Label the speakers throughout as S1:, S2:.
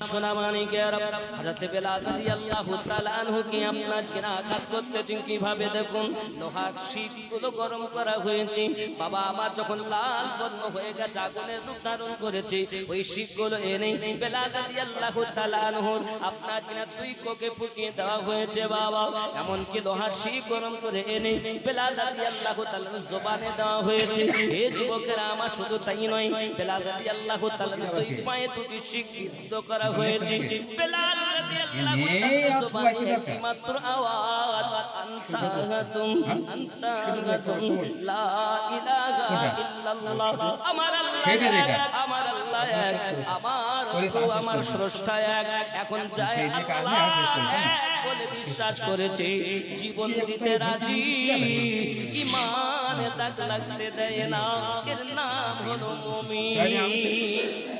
S1: সোনা মানিকের হযরত বেলাল রাদিয়াল্লাহু তাআলা আনহুকে আপনার কিনা আঘাত করতেছেন কিভাবে দেখুন লোহার শিকগুলো গরম করা হয়েছে বাবা আমার যখন লাল বর্ণ হয়ে গেছে আগুনের রূপ ধারণ করেছে ওই শিকগুলো এনে বেলাল রাদিয়াল্লাহু তাআলা আনহুর আপনার কিনা দুই কোকে ফুকিয়ে দেওয়া হয়েছে বাবা এমন কি লোহার শিক গরম করে এনে বেলাল রাদিয়াল্লাহু তাআলার জবানে দেওয়া হয়েছে এই যুবকেরা আমার শুধু তাই নয় বেলাল রাদিয়াল্লাহু তাআলার দুই পায়ে দুটি শিক বিদ্ধ করা হয়েছে বেলাল রাদিয়াল্লাহু তাআলার জবানে একমাত্র আওয়াজ আনতাহাতুম লা ইলাহা ইল্লাল্লাহ আমার আল্লাহ আমার আল্লাহ এক আমার স্রষ্টা এক এখন যায় আল্লাহ বলে বিশ্বাস করেছে জীবন দিতে রাজি ঈমানে দাগ লাগতে দেয় না এর নাম হলো মুমিন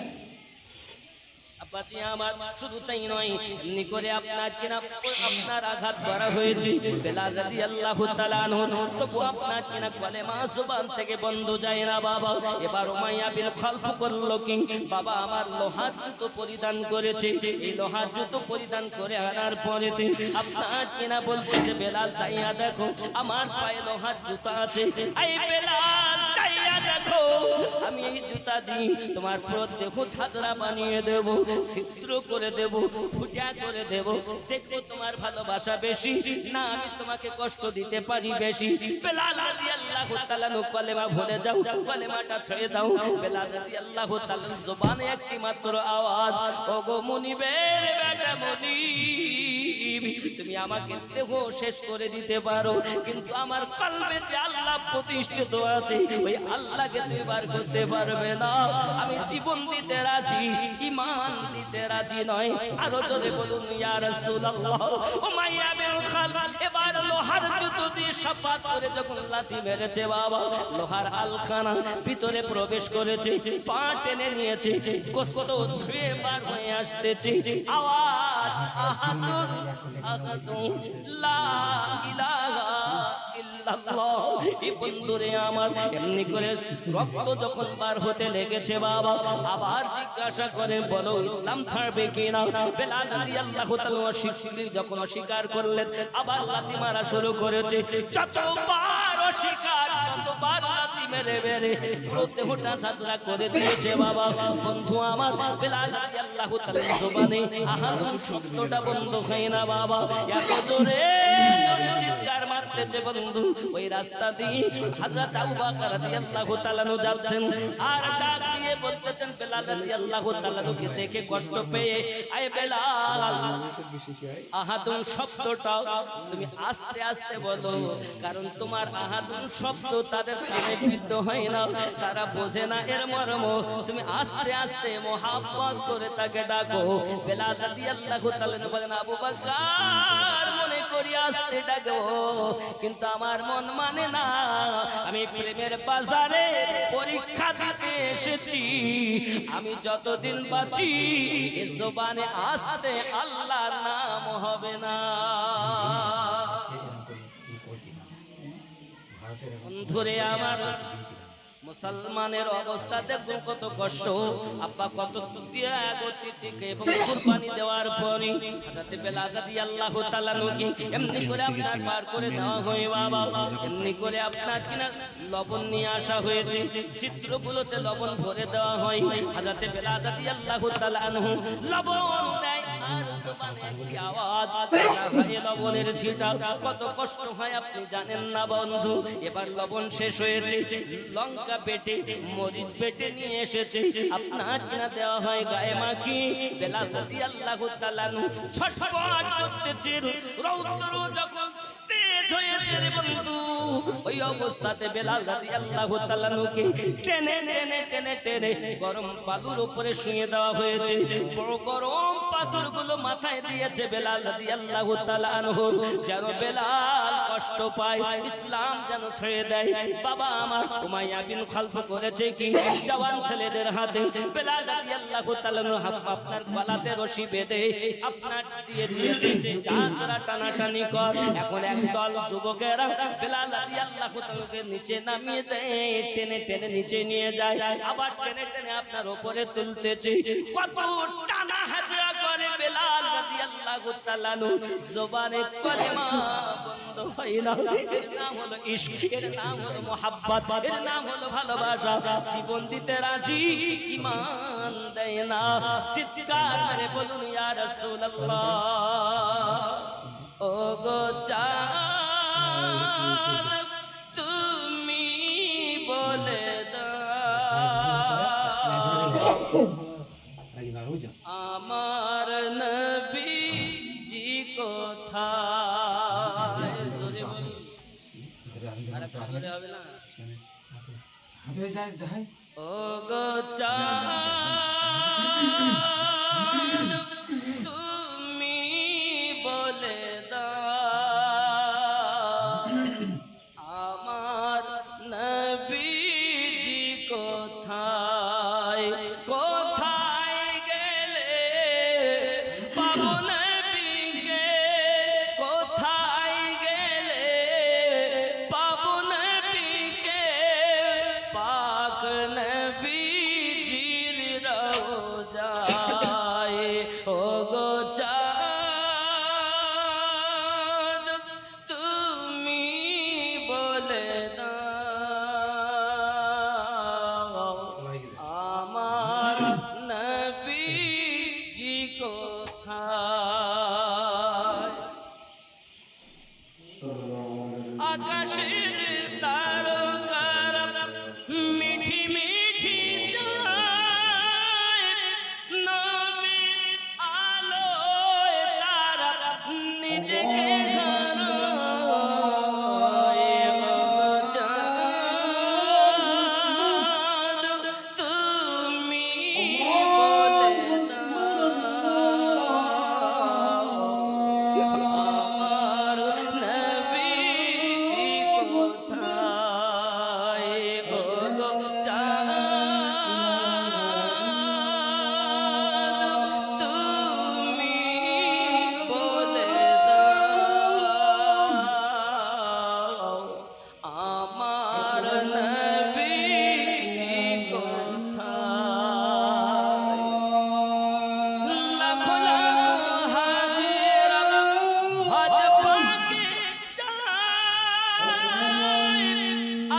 S1: আব্বাজি আমার শুধু তাই নয় এমনি করে আপনার আঘাত করা হয়েছে বেলাল রাদিয়াল্লাহু তাআলা আনহু তবু আপনার কিনা কলেমা জবান থেকে বন্ধ যায় না বাবা এবার উমাইয়া বিন খালফ করলো কি বাবা আমার লোহার জুতো পরিধান করেছে এই লোহার জুতো পরিধান করে আনার পরে আপনার কিনা বলছে বেলাল চাইয়া দেখো আমার পায়ে লোহার জুতা আছে এই বেলাল চাইয়া দেখো আমি এই জুতা দিই তোমার পুরো দেহ ছাতরা বানিয়ে দেব ছিদ্র করে দেব ফুটা করে দেব দেখো তোমার ভালোবাসা বেশি না আমি তোমাকে কষ্ট দিতে পারি বেশি বেলাল রাদিয়াল্লাহু তাআলা কলেমা ভুলে যাও কলেমাটা ছেড়ে দাও বেলাল রাদিয়াল্লাহু তাআলার জবানে একটি মাত্র আওয়াজ ওগো মুনিবের বেটা মুনিব তুমি আমাকে দেহ শেষ করে দিতে পারো কিন্তু আমার কলবে যে আল্লাহ প্রতিষ্ঠিত আছে ওই আল্লাহকে তুমি বার করতে পারবে না আমি জীবন দিতে রাজি ঈমান দিতে রাজি নয় আরো জোরে বলুন ইয়া রাসূলুল্লাহ উমাইয়া বিন খালফ এবার লোহার জুতো দিয়ে শাফাত করে যখন লাথি মেরেছে বাবা লোহার আলখানা ভিতরে প্রবেশ করেছে পা টেনে নিয়েছে কষ্ট ছুঁয়ে বার হয়ে আসতেছে আওয়াজ আহাদুন আহাদুন লা ইলাহা ইল্লাল্লাহ এই বন্ধুরে আমার এমনি করে রক্ত যখন বার হতে লেগেছে বাবা আবার জিজ্ঞাসা করে বলো ইসলাম ছাড়বে কিনা বেলাল রাদিয়াল্লাহু তাআলা যখন অস্বীকার করলেন আবার লাথি মারা শুরু করেছে যতবার অস্বীকার ততবার লাথি মেরে মেরে পুরো দেহটা ছাতরা করে দিয়েছে বাবা বন্ধু আমার বেলাল রাদিয়াল্লাহু তাআলার জবানে আহাদুন শব্দটা বন্ধ হয় না বাবা এত জোরে জোরে চিৎকার মারতেছে বন্ধু ওই রাস্তা দিয়ে হযরত আবু বকর রাদিয়াল্লাহু তাআলা যাচ্ছেন আর ডাক দিয়ে বলতেছেন বেলাল রাদিয়াল্লাহু তাআলা কে দেখে কষ্ট পেয়ে আয় বেলাল আহাদুন শব্দটা তুমি আস্তে আস্তে বলো কারণ তোমার আহাদুন শব্দ তাদের কানে বিদ্ধ হয় না তারা বোঝে না এর মর্ম তুমি আস্তে আস্তে মোহাব্বত করে তাকে ডাকো বেলাল রাদিয়াল্লাহু তাআলা বলেন আবু বকর মনে করি আস্তে ডাকো কিন্তু আমার মন মানে না আমি প্রেমের বাজারে পরীক্ষা দিতে এসেছি আমি যতদিন বাঁচি এই জবানে আস্তে আল্লাহর নাম হবে না বন্ধুরে আমার মুসলমানের অবস্থা দেখুন কত কষ্ট আব্বা কত ত্যাগতিকে এবং কুরবানি দেওয়ার পরে হযরত বেলাল রাদিয়াল্লাহু তাআলা নকি এমনি করে আপনার পার করে দেওয়া হয় বাবা এমনি করে আপনার কিনা লবণ নিয়ে আসা হয়েছে ছিদ্রগুলোতে লবণ ভরে দেওয়া হয় হযরত বেলাল রাদিয়াল্লাহু তাআলা আনহু লবণ দেয় আর জবানে কি আওয়াজ এই লবণের ছিটা কত কষ্ট হয় আপনি জানেন না বন্ধু এবার লবণ শেষ হয়েছে লঙ্কা পেটে মরিচ পেটে নিয়ে এসেছে আপনার কিনা দেওয়া হয় গায়ে মাখি বেলাল রাদিয়াল্লাহু তাআলা ছটফট করতেছে রৌদ্র যখন তেজ হয়েছে রে বন্ধু ওই অবস্থাতে বেলাল রাদিয়াল্লাহু তাআলা কে টেনে টেনে টেনে টেনে গরম বালুর উপরে শুইয়ে দেওয়া হয়েছে বড় গরম পাথরগুলো মাথায় দিয়েছে বেলাল রাদিয়াল্লাহু তাআলা আনহু যেন বেলাল কষ্ট পায় ইসলাম যেন ছেড়ে দেয় বাবা আমার উমাইয়া বিন খালফ করেছে কি জওয়ান ছেলেদের হাতে বেলাল রাদিয়াল্লাহু তাআলা আপনার গলাতে রশি বেঁধে আপনার দিয়ে দিয়েছে যা তোরা টানাটানি কর এখন একদল যুবকেরা বেলাল রাদিয়াল্লাহু তাআলাকে নিচে নামিয়ে দেয় টেনে টেনে নিচে নিয়ে যায় আবার টেনে টেনে আপনার উপরে তুলতেছে কত টানা হাজরা করে বেলাল রাদিয়াল্লাহু তাআলা জবানে কলেমা বন্ধ হয় না। এর নাম হলো ইশক, এর নাম হলো মোহাব্বত, এর নাম হলো ভালোবাসা। জীবন দিতে রাজি, ঈমান দেয় না। চিৎকার করে বলুন ইয়া রাসূলুল্লাহ। ও গো চাঁদ তুমি বলে দাও আমার নবীজি কোথায়? জোরে বলুন। আরে জোরে হবে না? ও গো চাঁদ তুমি বলে দাও আমার নবীজি কোথায়? কোথায় গেলে পাবো নবীকে? কোথায় গেলে পাবো নবীকে? পাক নবীজির রওজায়। ও গো চাঁদ তুমি বলে দাও আমার নবীজি কোথায়? আকাশের তারকারা মিঠি মিঠি যায়, নবীর আলোয় তারা নিজেকে হারায়। ও চাঁদ তুমি বলে দাও আমার নবীজি কোথায়? ও গো চাঁদ তুমি বলে দাও আমার নবীজি কোথায়? লাখো লাখো হাজিরা হজ পাকে যায়,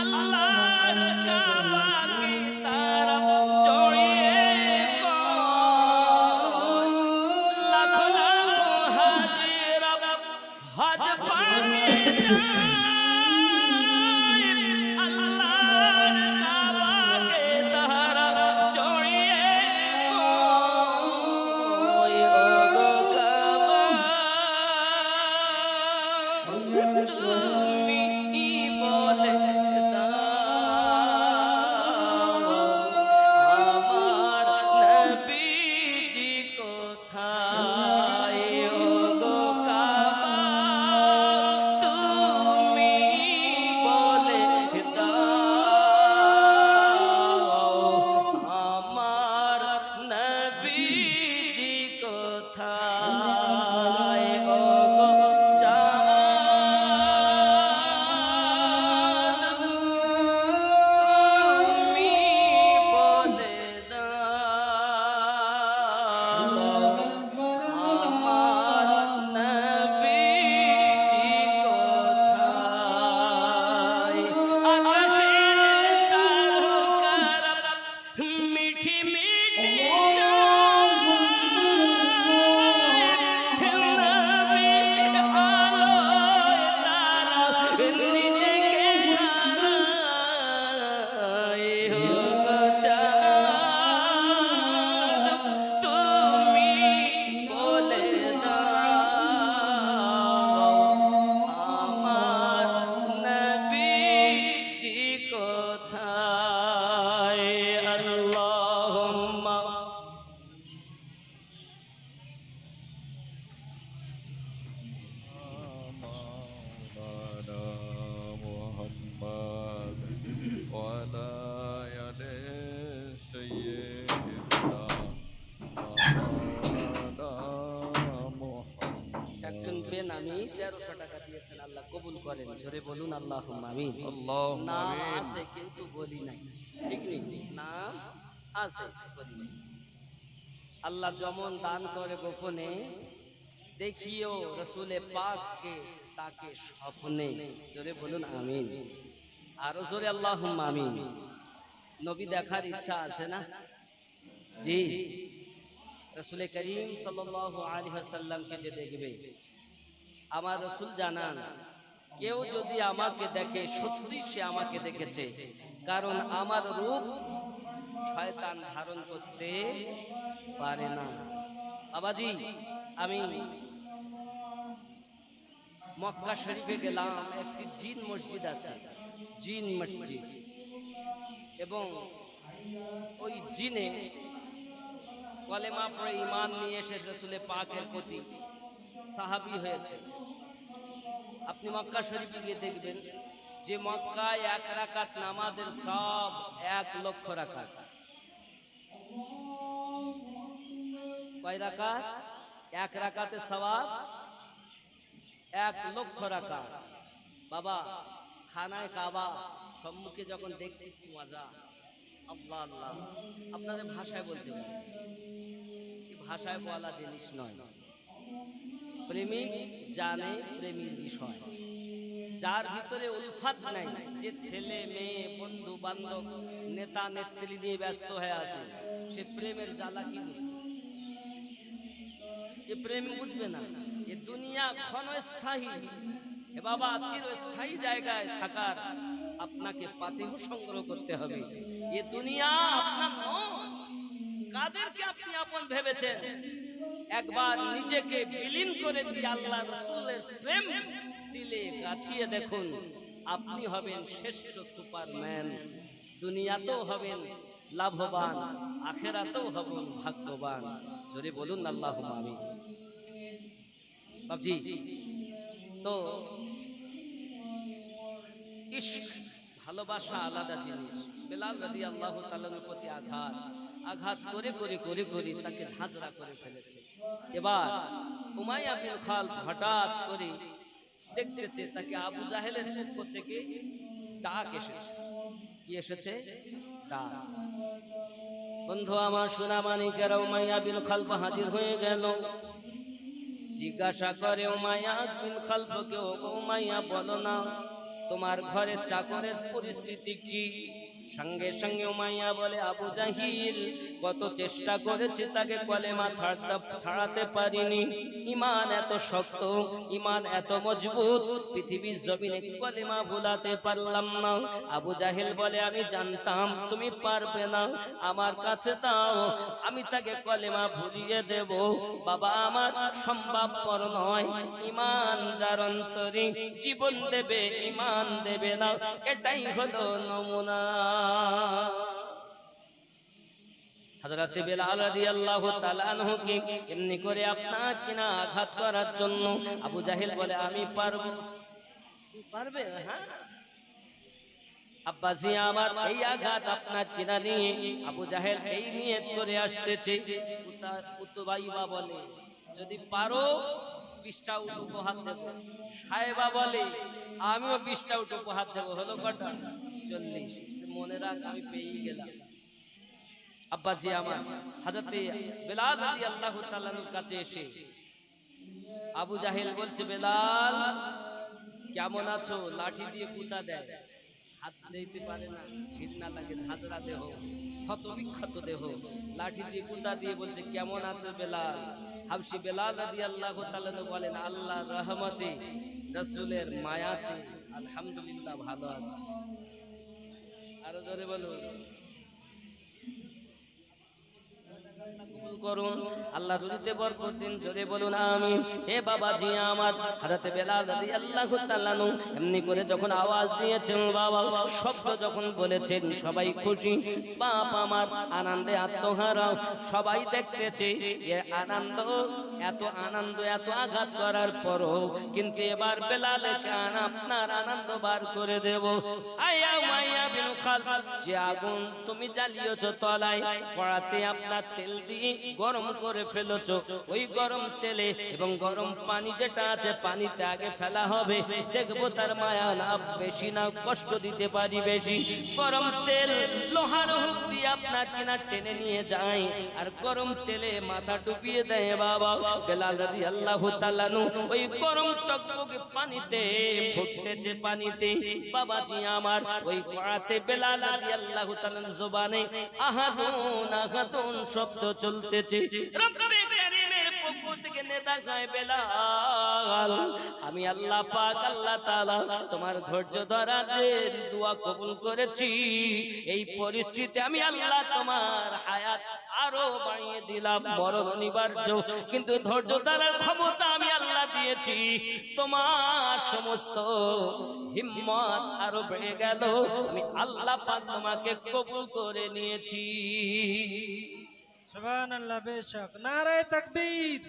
S1: আল্লাহর কাবাকে তারা জড়িয়ে কয়। লাখো লাখো হাজিরা হজ পাকে যায়, আল্লাহর কাবাকে তারা জড়িয়ে কয়। ও গো কাবা তুমি বলে দাও আমার নবীজি কোথায়? ও গো কাবা তুমি বলে দাও আমার নবীজি কোথায়? ও গো চাঁদ তুমি বলে দাও আমার নবীজি কোথায়? আকাশের তারকারা মিঠি মিঠি নবীর আলোয় তারা নিজেকে হারায়। ও গো চাঁদ তুমি বলে দাও আমার নবীজি কোথায়? আল্লাহুম্মা একজন বেনামি 1300 টাকা দিয়েছেন, আল্লাহ কবুল করেন। জোরে বলুন আল্লাহুম্মা আমিন। নাম আছে কিন্তু বলি নাই, ঠিক নেই? নাম আছে বলি নাই। আল্লাহ যেমন দান করে গোপনে, দেখিও রসুলে পাককে তাকে স্বপ্নে। জোরে বলুন আমিন, আরো জোরে আল্লাহুম্মা আমিন। নবী দেখার ইচ্ছা আছে না? জি, রসুলে করিম সাল্লাল্লাহু আলাইহি ওয়াসাল্লামকে যে দেখবে, আমার রসুল জানান কেউ যদি আমাকে দেখে সত্যি সে আমাকে দেখেছে, কারণ আমার রূপ শয়তান ধারণ করতে পারে না। বাবাজি, আমি মক্কা শরীফে গেলাম, একটি জিন মসজিদ আছে, জিন মসজিদ, এবং ওই জিনে কলেমা পড়ে ঈমান নিয়ে এসে রাসূলে পাকের প্রতি সাহাবী হয়েছে। আপনি মক্কা শরীফে গিয়ে দেখবেন যে মক্কায় 1 রাকাত নামাজের সব 1 লক্ষ রাকাত। কয় রাকাত? 1 রাকাতে সওয়াব 1 লক্ষ রাকাত। বাবা, খানায় কাবা সম্মুখে যখন দেখছি কি মজা! আল্লাহ আল্লাহ, আপনাদের ভাষায় বলতে পারি, ভাষায় বলা জিনিস নয়। প্রেমিক জানে প্রেমের বিষয়, যার ভিতরে উলফাত নাই, যে ছেলে মেয়ে বন্ধু বান্ধব নেতা নেত্রী নিয়ে ব্যস্ত হয়ে আছে, সে প্রেমের জ্বালা কি বুঝবে? এ প্রেম বুঝবে না। এ দুনিয়া ক্ষণস্থায়ী, এ বাবা চিরস্থায়ী জায়গায় থাকার আপনাকে পাতেহ সংগ্রহ করতে হবে। এ দুনিয়া আপনার নয়। কাদেরকে আপনি আপন ভেবেছেন? একবার নিজেকে বিলীন করে দিয়ে আল্লাহ রাসূলের প্রেম দিলে গাঁথিয়ে দেখুন, আপনি হবেন শ্রেষ্ঠ সুপারম্যান। দুনিয়াতেও হবেন লাভবান, আখিরাতেও হবেন ভাগ্যবান। জোরে বলুন আল্লাহুম্মা আমিন। বাবজি, তো ইশক, ভালোবাসা আলাদা জিনিস। বেলাল রাদিয়াল্লাহু তাআলার প্রতি আঘাত করে করে করে করে তাকে ঝাঁঝরা করে ফেলেছে। এবার উমাইয়া বিন খালদ হঠাৎ করে দেখতেছে তাকে আবু জাহেলের পক্ষ থেকে ডাক এসেছে। কি এসেছে? ডাক। বন্ধু আমার, সোনা মানিকেরা, উমাইয়া বিন খালদ হাজির হয়ে গেল। জিজ্ঞাসা করে উমাইয়া বিন খালদকে, ও উমাইয়া, বলো না তোমার ঘরের চাকরের পরিস্থিতি কি? সঙ্গে সঙ্গে উমাইয়া বলে, আবু জাহিল কত চেষ্টা করেছে তাকে কলেমা ছাড়াতে পারিনি। ঈমান এত শক্ত, ঈমান এত মজবুত, পৃথিবীর জমিনে কলেমা ভুলাতে পারলাম না। আবু জাহিল বলে, আমি জানতাম তুমি পারবে না, আমার কাছে দাও, আমি তাকে কলেমা ভুলিয়ে দেব। বাবা আমার, সম্ভবপর নয়। ঈমান যার অন্তরে জীবন দেবে, ঈমান দেবে না, এটাই হলো নমুনা। হযরত বেলাল রাদিয়াল্লাহু তাআলা আনহুকে এমনি করে আপনার কিনা আঘাত করার জন্য আবু জাহেল বলে, আমি পারবো। পারবে? হ্যাঁ আব্বাসি আমার, এই আঘাত আপনার কিনা নিয়ে আবু জাহেল এই নিয়ত করে আসতেছে। উতবাইবা বলে, যদি পারো 20টা উট উপহার দেব। সাহেবা বলে, আমিও 20টা উট উপহার দেব। হলো কটা? 40। মনে রাখ, আমি পেয়েই গেলাম। আব্বাজি আমার, হযরত বেলাল রাদিয়াল্লাহু তাআলার কাছে এসে আবু জাহেল বলছে, বেলাল কেমন আছো? লাঠি দিয়ে কুতা দেয়, হাত দিতে পারে না, ঘৃণা লাগে, ঝাঁঝরা দেহ, ক্ষত বিক্ষত দেহ, লাঠি দিয়ে কুতা দিয়ে বলছে, কেমন আছো বেলাল? হাবশী বেলাল রাদিয়াল্লাহু তাআলা বলেন, আল্লাহর রহমতে, রাসূলের মায়াতে আলহামদুলিল্লাহ ভালো আছি। আরো জোরে বলুন। করুন, আল্লাহ রুজিতে বরকত দিন। জোরে বলুন আমিন। হে বাবাজি আমার, হযরত বেলাল রাদিয়াল্লাহু তাআলা এমনি করে যখন আওয়াজ দিয়েছেন, বাবা শব্দ যখন বলেছেন, সবাই খুশি। বাপ আমার আনন্দে আত্মহারা, সবাই দেখতেছে এ আনন্দ, এত আনন্দ, এত আঘাত করার পরও কিন্তু এবার বেলালকে আপনার আনন্দ বার করে দেব। আয়া উমাইয়া বিন খালদ, যে আগুন তুমি জ্বালিয়েছো তলায়, কড়াতে আপনার তেল দিয়ে গরম করে ফেলেছো, ওই গরম তেলে এবং গরম পানি যেটা আছে পানিতে আগে ফেলা হবে, দেখবো তার মায়া না বেশি না কষ্ট দিতে পারি বেশি। গরম তেল লোহার হুক দিয়ে আপনার কিনা টেনে নিয়ে যায় আর গরম তেলে মাথা ডুবিয়ে দেয় বাবা। বেলাল রাদিয়াল্লাহু তাআলা ওই গরম টকবকে পানিতে ফুটতেছে পানিতে বাবাজি আমার, ওই কড়াতে বেলাল রাদিয়াল্লাহু তাআলার জবানে আহাদুন আহাদুন শব্দ চলতেছে। রব্বে কারীমের পক্ষ থেকে নেতা গায় বেলাল, আমি আল্লাহ পাক আল্লাহ তাআলা তোমার ধৈর্য ধরার দোয়া কবুল করেছি। এই পরিস্থিতিতে আমি আল্লাহ তোমার হায়াত আরো বাড়িয়ে দিলাম, মরণ অনিবার্য কিন্তু ধৈর্য ধরার ক্ষমতা আমি আল্লাহ দিয়েছি। তোমার সমস্ত হিম্মত আরো বেড়ে গেল, আমি আল্লাহ পাক তোমাকে কবুল করে নিয়েছি।
S2: সুবহানাল্লাহ। বেশক। নারে তাকবীর,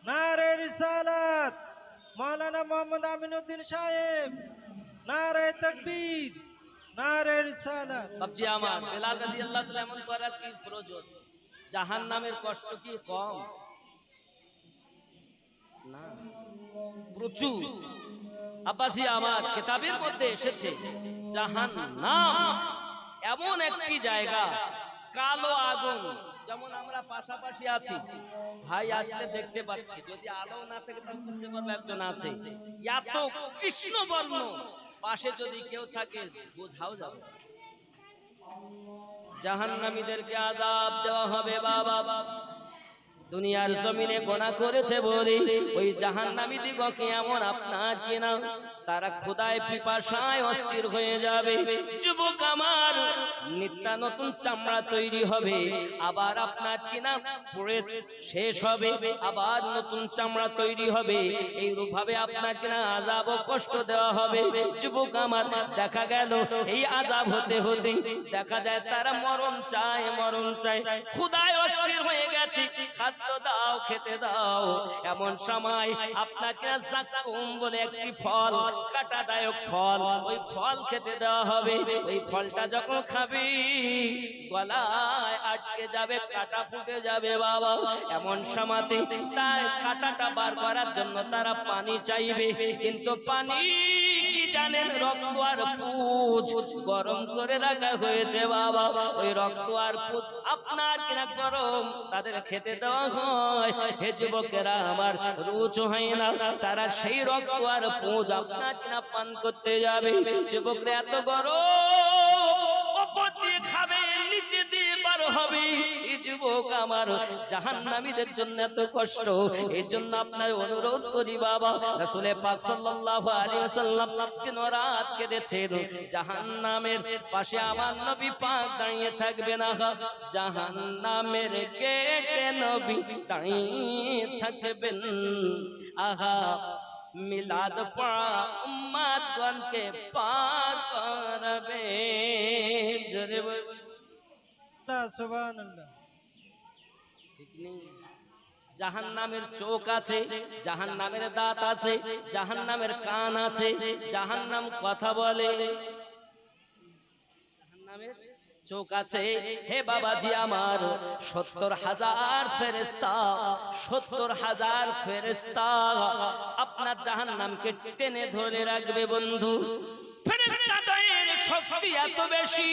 S2: নারে রিসালাত, মাওলানা মোহাম্মদ আমিনউদ্দিন সাহেব, নারে তাকবীর, নারে রিসালাত।
S1: বাপজি আমার, বেলাল রাদিয়াল্লাহু তাআলা এমন করার কি প্রয়োজন? জাহান্নামের কষ্ট কি কম? না, প্রচুর। আব্বাসি আমার, কিতাবের মধ্যে এসেছে জাহান্নাম এমন একটি জায়গা, কালো আগুন। যেমন আমরা পাশাপাশি আছি, ভাই আসলে দেখতে পাচ্ছি, যদি আলো না থাকে তাহলে বুঝতে পারবো একজন আছে। এত কৃষ্ণ বর্ণ, পাশে যদি কেউ থাকে বোঝাও যাবে। জাহান্নামীদেরকে আযাব দেওয়া হবে বাবা। দুনিয়ার জমিনে গুনাহ করেছে বলে ওই জাহান্নামী দিগকে এমন আপনার কিনা তারা খোদায় পিপাসায় অস্থির হয়ে যাবে। যুবক আমার, নিত্য নতুন চামড়া তৈরি হবে, আবার আপনার কিনা পড়ে শেষ হবে, আবার নতুন চামড়া তৈরি হবে। এইরূপ ভাবে আপনার কিনা আযাব ও কষ্ট দেওয়া হবে। যুবক আমার, দেখা গেল এই আযাব হতে হতে দেখা যায় তারা মরণ চায়, মরণ চায়, খোদায় অস্থির হয়ে গেছে, খাদ্য দাও, খেতে দাও। এমন সময় আপনাকে যাকুম বলে একটি ফল, কাঁটাদায়ক ফল, ওই ফল খেতে দেওয়া হবে। ওই ফলটা যখন খাবি গলায় আটকে যাবে, কাঁটা ফুটে যাবে বাবা। এমন সময়তে তাই কাঁটাটা বার করার জন্য তারা পানি চাইবে, কিন্তু পানি কি জানেন? রক্ত আর পুঁজ গরম করে রাখা হয়েছে বাবা। ওই রক্ত আর পুঁজ আপনার কিনা গরম, তাদের খেতে দেওয়া হয়। হে যুবকেরা আমার, রুচি হয় না, তারা সেই রক্ত আর পুঁজ আপনার কিনা পান করতে যাবে। যুবকরা এত গরম, উপর দিয়ে খাবে, নিচে দিয়ে বার হবে। এই যুবক আমার, জাহান্নামীদের জন্য এত কষ্ট। এর জন্য আপনার অনুরোধ করি বাবা, রাসূল পাক সাল্লাল্লাহু আলাইহি ওয়াসাল্লাম দিন রাত কেঁদেছেন। জাহান্নামের পাশে আমার নবী পাক দাঁড়িয়ে থাকবে না, জাহান্নামের গেটে নবী দাঁড়িয়ে থাকবেন। আহা, মিলাদ পড়া উম্মতগণকে পার করবে। জোরে বল
S2: সুবহানাল্লাহ।
S1: ঠিক নেই? জাহান্নামের চোখ আছে, জাহান্নামের দাঁত আছে, জাহান্নামের কান আছে, জাহান্নাম কথা বলে, জাহান্নামের চোখ আছে। হে বাবাজি আমার, ৭০,০০০ ফেরেশতা, ৭০,০০০ ফেরেশতা আপনার জাহান্নামকে টেনে ধরে রাখবে বন্ধু। ফেরেশতাদের শক্তি এত বেশি,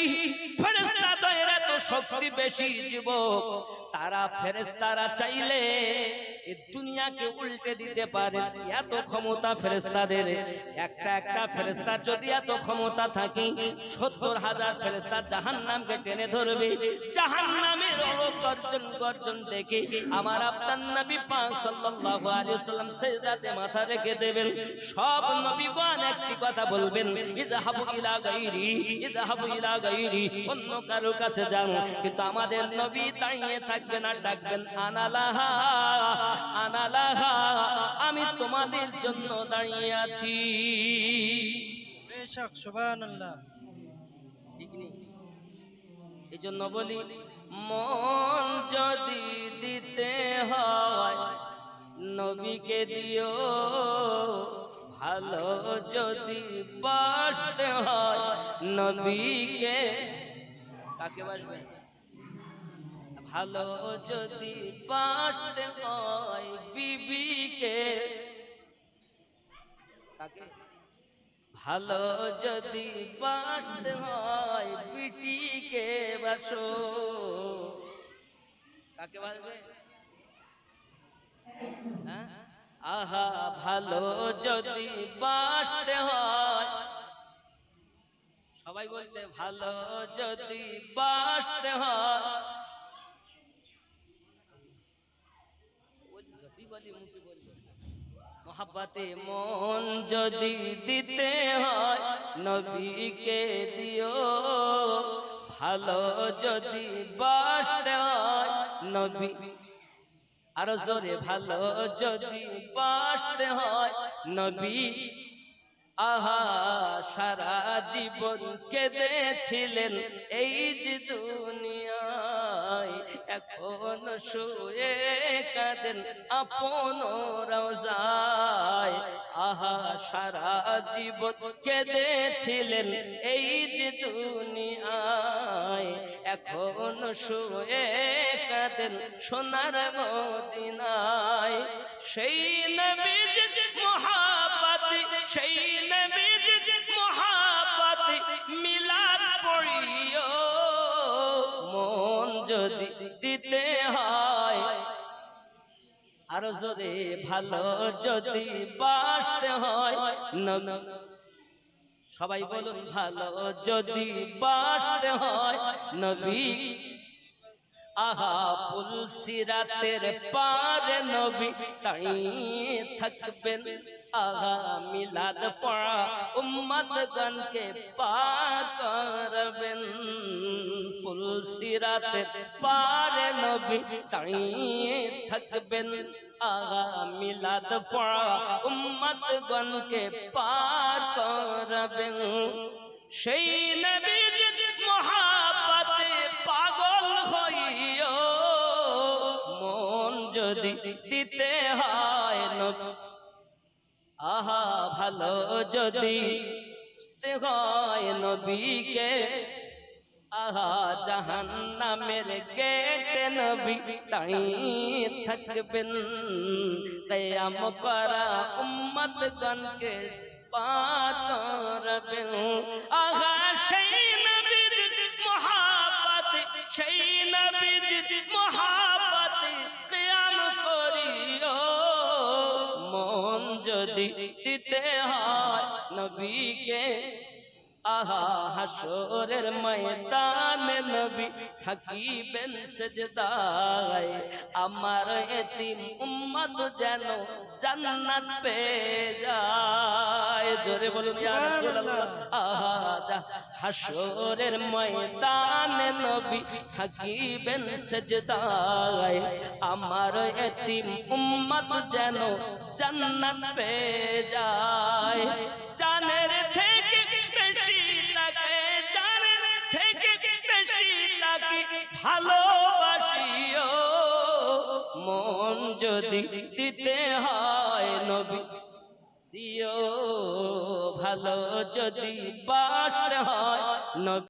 S1: ফেরেশতাদের এত শক্তি বেশি যুবক, তারা ফেরেশতারা চাইলে এই দুনিয়াকে উল্টে দিতে পারে, এত ক্ষমতা ফেরেশতাদের। একটা একটা ফেরেশতার যদি এত ক্ষমতা থাকে, ৭০,০০০ ফেরেশতা জাহান্নামকে টেনে ধরবে। জাহান্নামের গর্জন গর্জন দেখে আমার আপনার নবী পাক সাল্লাল্লাহু আলাইহি ওয়াসাল্লাম সিজদাতে মাথা রেখে দেবেন। সব নবীগণ একটি কথা বলবেন, ইযহাবু ইলা গায়রি, ইযহাবু ইলা গায়রি, অন্য কারো কাছে যান। কিন্তু আমাদের নবী দাঁড়িয়ে থাকবেন আর ডাকবেন, আনালাহা আনালাহা, আমি তোমাদের জন্য দাঁড়িয়ে আছি।
S2: বেশক। সুবহানাল্লাহ।
S1: ঠিক নেই? এই জন্য বলি, মন যদি দিতে হয় নবীকে দিও, ভালো যদি বাসতে হয় নবীকে, কাকে বাসবে? ভালো যদি বাসতে হয় বিবিকে, কাকে? ভালো যদি বাসতে হয় বিটিকে বাসো, কাকে বাসবে? হ্যাঁ? আহা ভালো যদি বাসতে হয়, সবাই বলতে ভালো যদি বাসতে হয়, যদি বলি মুখে বলবো, মোহাব্বতে মন যদি দিতে হয় নবীকে দিও, ভালো যদি বাসতে হয় নবী, আরো জোরে ভালো যদি বাসতে হয় নবী। আহা সারা জীবন কেঁদেছিলেন এই যে দুনিয়ায়, এখন শুয়ে কাঁদেন আপন রওজায়। আহা সারা জীবন কেঁদেছিলেন এই যে দুনিয়ায়, এখন শুয়ে কাঁদেন সোনার মদিনায়। সেই নবীর মুহাব্বতে, সেই নবীর মুহাব্বতে মিলাদ পড়িও, মন যদি দিতে হয়, আরো জোরে ভালো যদি বাসতে হয় নবী, সবাই বলুন ভালো যদি বাসতে হয় নবী। আহা পুলসিরাতের পারে নবী দাঁড়িয়ে থাকবেন, আহা মিলাদ পড়া উম্মতগণকে পার করবেন। পুলসিরাতের পারে নবী দাঁড়িয়ে থাকবেন, আহা মিলাদ পড়া উম্মতগণকে পার করবেন। সেই নবীর মুহাব্বতে পাগল হইও, মন যদি দিতে হয় নবী। আহা ভালো যদি দিতে হয় নবীকে, আহা জাহান্নামের গেটে নবী দাঁড়িয়ে থাকবেন, কিয়াম করা উম্মতগণকে পার করবেন। আহা সেই নবীর মুহাব্বতে, সেই নবীর মুহাব্বতে কিয়াম করিও, মন যদি দিতে হয় নবীকে। আহা হাসরের ময়দানে নবী থাকিবেন সেজদায়, আমার এতিম উম্মত যেন জান্নাত পেয়ে যায়। জোরে বলুন ইয়া রাসূলুল্লাহ। আহা হাসরের ময়দানে নবী থাকিবেন সেজদায়, আমার এতিম উম্মত যেন জান্নাত পেয়ে যায়। জানের থেকে বেশি লাগে, জানের থেকে বেশি লাগে ভালোবাসিও, মন যদি দিতে হয় নবী দিও, ভালো যদি বাসতে হয় নবী।